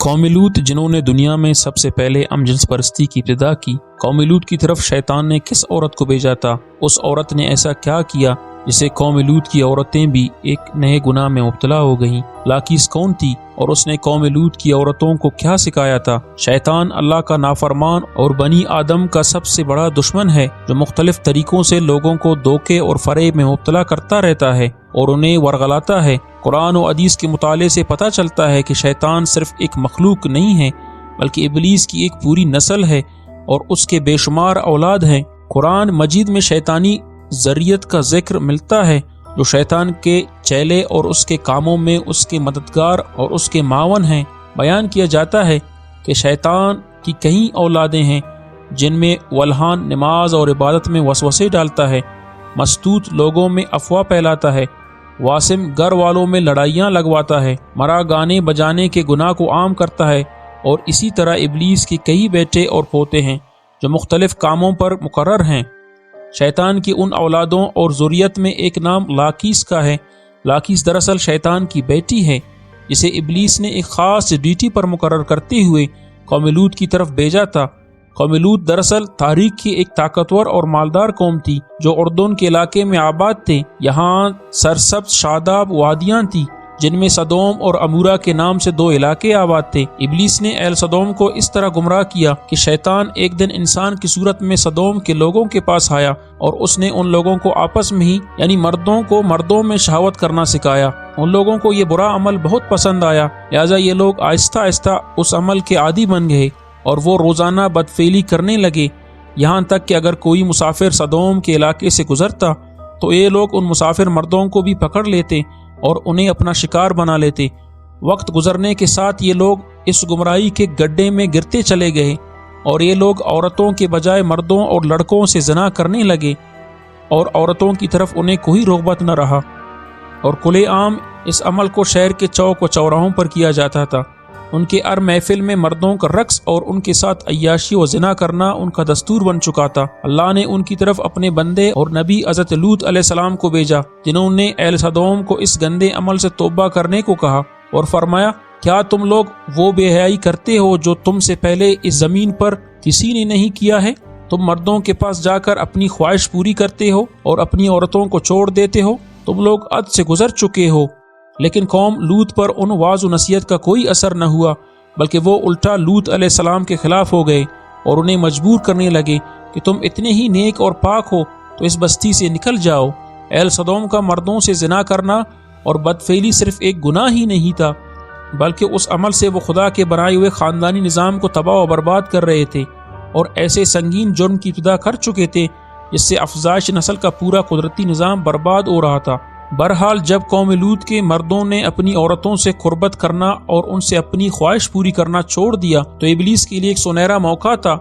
قوم لوط جنہوں نے دنیا میں سب سے پہلے جنس پرستی کی ابتدا کی، قوم لوط کی طرف شیطان نے کس عورت کو بھیجا تھا؟ اس عورت نے ایسا کیا کیا جسے قوم لوط کی عورتیں بھی ایک نئے گناہ میں مبتلا ہو گئیں؟ لاکیس کون تھی اور اس نے قوم لوط کی عورتوں کو کیا سکھایا تھا؟ شیطان اللہ کا نافرمان اور بنی آدم کا سب سے بڑا دشمن ہے، جو مختلف طریقوں سے لوگوں کو دھوکے اور فریب میں مبتلا کرتا رہتا ہے اور انہیں ورغلاتا ہے۔ قرآن و حدیث کے مطالعے سے پتہ چلتا ہے کہ شیطان صرف ایک مخلوق نہیں ہے بلکہ ابلیس کی ایک پوری نسل ہے اور اس کے بے شمار اولاد ہیں۔ قرآن مجید میں شیطانی ذریت کا ذکر ملتا ہے جو شیطان کے چیلے اور اس کے کاموں میں اس کے مددگار اور اس کے معاون ہیں۔ بیان کیا جاتا ہے کہ شیطان کی کئی اولادیں ہیں جن میں ولہان نماز اور عبادت میں وسوسے ڈالتا ہے، مستوت لوگوں میں افواہ پھیلاتا ہے، واسم گھر والوں میں لڑائیاں لگواتا ہے، مرا گانے بجانے کے گناہ کو عام کرتا ہے، اور اسی طرح ابلیس کے کئی بیٹے اور پوتے ہیں جو مختلف کاموں پر مقرر ہیں۔ شیطان کی ان اولادوں اور ذریت میں ایک نام لاکیس کا ہے۔ لاکیس دراصل شیطان کی بیٹی ہے جسے ابلیس نے ایک خاص ڈیوٹی پر مقرر کرتے ہوئے قوم لوط کی طرف بھیجا تھا۔ قوم لوط دراصل تاریخ کی ایک طاقتور اور مالدار قوم تھی جو اردن کے علاقے میں آباد تھے۔ یہاں سرسبز شاداب وادیاں تھیں جن میں سدوم اور عمورہ کے نام سے دو علاقے آباد تھے۔ ابلیس نے اہل سدوم کو اس طرح گمراہ کیا کہ شیطان ایک دن انسان کی صورت میں سدوم کے لوگوں کے پاس آیا اور اس نے ان لوگوں کو آپس میں ہی یعنی مردوں کو مردوں میں شہوت کرنا سکھایا۔ ان لوگوں کو یہ برا عمل بہت پسند آیا، لہذا یہ لوگ آہستہ آہستہ اس عمل کے عادی بن گئے اور وہ روزانہ بدفعلی کرنے لگے، یہاں تک کہ اگر کوئی مسافر سدوم کے علاقے سے گزرتا تو یہ لوگ ان مسافر مردوں کو بھی پکڑ لیتے اور انہیں اپنا شکار بنا لیتے۔ وقت گزرنے کے ساتھ یہ لوگ اس گمراہی کے گڈھے میں گرتے چلے گئے اور یہ لوگ عورتوں کے بجائے مردوں اور لڑکوں سے زنا کرنے لگے اور عورتوں کی طرف انہیں کوئی رغبت نہ رہا، اور کھلے عام اس عمل کو شہر کے چوک و چوراہوں پر کیا جاتا تھا۔ ان کے ہر محفل میں مردوں کا رقص اور ان کے ساتھ عیاشی و زنا کرنا ان کا دستور بن چکا تھا۔ اللہ نے ان کی طرف اپنے بندے اور نبی حضرت لوط علیہ السلام کو بھیجا جنہوں نے اہل سدوم کو اس گندے عمل سے توبہ کرنے کو کہا اور فرمایا، کیا تم لوگ وہ بے حیائی کرتے ہو جو تم سے پہلے اس زمین پر کسی نے نہیں کیا ہے؟ تم مردوں کے پاس جا کر اپنی خواہش پوری کرتے ہو اور اپنی عورتوں کو چھوڑ دیتے ہو۔ تم لوگ حد سے گزر چکے ہو۔ لیکن قوم لوط پر ان واعظ و نصیحت کا کوئی اثر نہ ہوا، بلکہ وہ الٹا لوط علیہ السلام کے خلاف ہو گئے اور انہیں مجبور کرنے لگے کہ تم اتنے ہی نیک اور پاک ہو تو اس بستی سے نکل جاؤ۔ اہل سدوم کا مردوں سے زنا کرنا اور بدفعلی صرف ایک گناہ ہی نہیں تھا بلکہ اس عمل سے وہ خدا کے بنائے ہوئے خاندانی نظام کو تباہ و برباد کر رہے تھے اور ایسے سنگین جرم کی ابتدا کر چکے تھے جس سے افزائش نسل کا پورا قدرتی نظام برباد ہو رہا تھا۔ بہرحال جب قوم لوط کے مردوں نے اپنی عورتوں سے قربت کرنا اور ان سے اپنی خواہش پوری کرنا چھوڑ دیا تو ابلیس کے لیے ایک سنہرا موقع تھا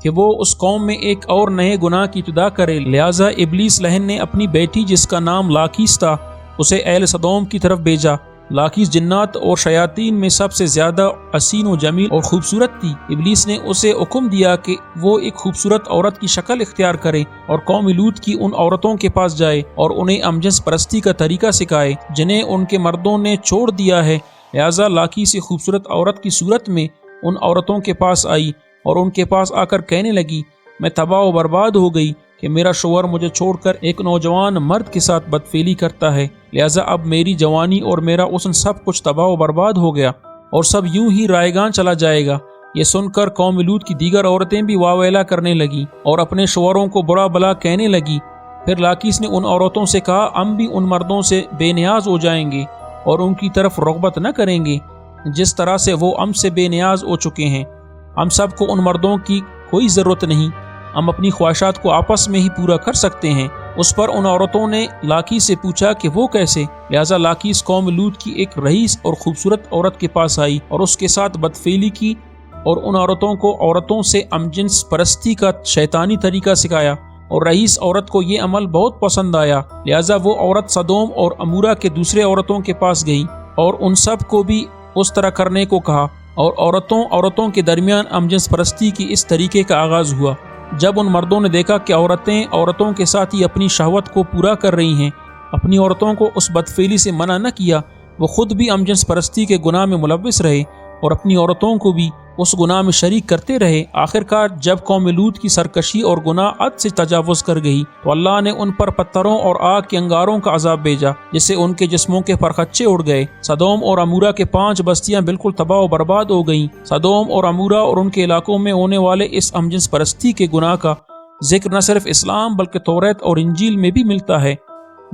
کہ وہ اس قوم میں ایک اور نئے گناہ کی ابتدا کرے۔ لہٰذا ابلیس لعین نے اپنی بیٹی جس کا نام لاکیس تھا اسے اہل سدوم کی طرف بھیجا۔ لاکیس جنات اور شیاطین میں سب سے زیادہ حسین و جمیل اور خوبصورت تھی۔ ابلیس نے اسے حکم دیا کہ وہ ایک خوبصورت عورت کی شکل اختیار کرے اور قوم لوط کی ان عورتوں کے پاس جائے اور انہیں جنس پرستی کا طریقہ سکھائے جنہیں ان کے مردوں نے چھوڑ دیا ہے۔ لہذا لاکیس ایک خوبصورت عورت کی صورت میں ان عورتوں کے پاس آئی اور ان کے پاس آ کر کہنے لگی، میں تباہ و برباد ہو گئی کہ میرا شوہر مجھے چھوڑ کر ایک نوجوان مرد کے ساتھ بدفعلی کرتا ہے، لہذا اب میری جوانی اور میرا حسن سب کچھ تباہ و برباد ہو گیا اور سب یوں ہی رائیگان چلا جائے گا۔ یہ سن کر قوم لوط کی دیگر عورتیں بھی واویلا کرنے لگیں اور اپنے شوہروں کو برا بلا کہنے لگی۔ پھر لاکیس نے ان عورتوں سے کہا، ہم بھی ان مردوں سے بے نیاز ہو جائیں گے اور ان کی طرف رغبت نہ کریں گے جس طرح سے وہ ہم سے بے نیاز ہو چکے ہیں۔ ہم سب کو ان مردوں کی کوئی ضرورت نہیں، ہم اپنی خواہشات کو آپس میں ہی پورا کر سکتے ہیں۔ اس پر ان عورتوں نے لاکیس سے پوچھا کہ وہ کیسے؟ لہذا لاکیس قوم لوط کی ایک رئیس اور خوبصورت عورت کے پاس آئی اور اس کے ساتھ بدفعلی کی اور ان عورتوں کو عورتوں سے جنس پرستی کا شیطانی طریقہ سکھایا، اور رئیس عورت کو یہ عمل بہت پسند آیا، لہذا وہ عورت سدوم اور عمورہ کے دوسرے عورتوں کے پاس گئی اور ان سب کو بھی اس طرح کرنے کو کہا، اور عورتوں کے درمیان جنس پرستی کی اس طریقے کا آغاز ہوا۔ جب ان مردوں نے دیکھا کہ عورتیں عورتوں کے ساتھ ہی اپنی شہوت کو پورا کر رہی ہیں، اپنی عورتوں کو اس بدفعلی سے منع نہ کیا، وہ خود بھی جنس پرستی کے گناہ میں ملوث رہے اور اپنی عورتوں کو بھی اس گناہ میں شریک کرتے رہے۔ آخرکار جب قوم لوط کی سرکشی اور گناہ حد سے تجاوز کر گئی تو اللہ نے ان پر پتھروں اور آگ کے انگاروں کا عذاب بھیجا، جس سے ان کے جسموں کے پرخچے اڑ گئے۔ سدوم اور عمورہ کے 5 بستیاں بالکل تباہ و برباد ہو گئیں۔ سدوم اور عمورہ اور ان کے علاقوں میں ہونے والے اس ہم جنس پرستی کے گناہ کا ذکر نہ صرف اسلام بلکہ توریت اور انجیل میں بھی ملتا ہے،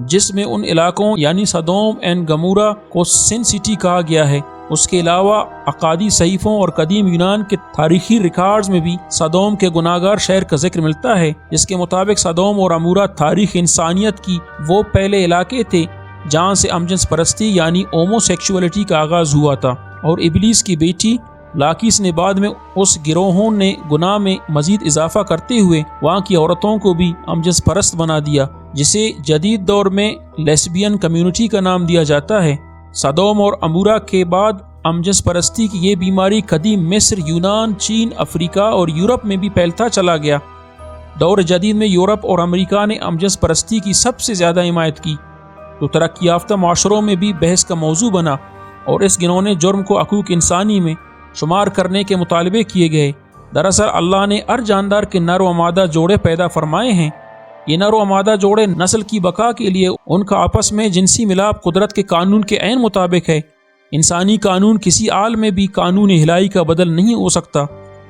جس میں ان علاقوں یعنی سدوم اینڈ گمورہ کو سن سٹی کہا گیا ہے۔ اس کے علاوہ عقادی صحیفوں اور قدیم یونان کے تاریخی ریکارڈز میں بھی سدوم کے گناہگار شہر کا ذکر ملتا ہے، جس کے مطابق سدوم اور عمورہ تاریخ انسانیت کی وہ پہلے علاقے تھے جہاں سے ہم جنس پرستی یعنی ہومو سیکشولیٹی کا آغاز ہوا تھا، اور ابلیس کی بیٹی لاکیس نے بعد میں اس گروہوں نے گناہ میں مزید اضافہ کرتے ہوئے وہاں کی عورتوں کو بھی ہم جنس پرست بنا دیا، جسے جدید دور میں لیسبین کمیونٹی کا نام دیا جاتا ہے۔ سدوم اور عمورہ کے بعد ہم جنس پرستی کی یہ بیماری قدیم مصر، یونان، چین، افریقہ اور یورپ میں بھی پھیلتا چلا گیا۔ دور جدید میں یورپ اور امریکہ نے ہم جنس پرستی کی سب سے زیادہ حمایت کی، تو ترقی یافتہ معاشروں میں بھی بحث کا موضوع بنا، اور اس گھنونے جرم کو حقوق انسانی میں شمار کرنے کے مطالبے کیے گئے۔ دراصل اللہ نے ہر جاندار کے نر و مادہ جوڑے پیدا فرمائے ہیں۔ یہ نر و مادہ جوڑے نسل کی بقا کے لیے ان کا آپس میں جنسی ملاپ قدرت کے قانون کے عین مطابق ہے۔ انسانی قانون کسی حال میں بھی قانون الہی کا بدل نہیں ہو سکتا،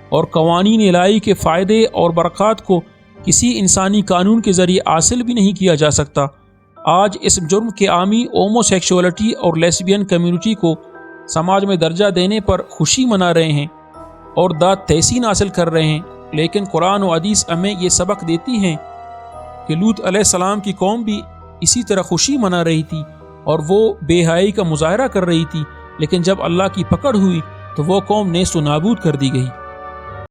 اور قوانین الہی کے فائدے اور برکات کو کسی انسانی قانون کے ذریعے حاصل بھی نہیں کیا جا سکتا۔ آج اس جرم کے حامی ہومو سیکشولیٹی اور لیسبین کمیونٹی کو سماج میں درجہ دینے پر خوشی منا رہے ہیں اور داد تحسین حاصل کر رہے ہیں، لیکن قرآن و حدیث ہمیں یہ سبق دیتی ہیں کہ لوط علیہ السلام کی قوم بھی اسی طرح خوشی منا رہی تھی اور وہ بے حیائی کا مظاہرہ کر رہی تھی، لیکن جب اللہ کی پکڑ ہوئی تو وہ قوم نیست و نابود کر دی گئی۔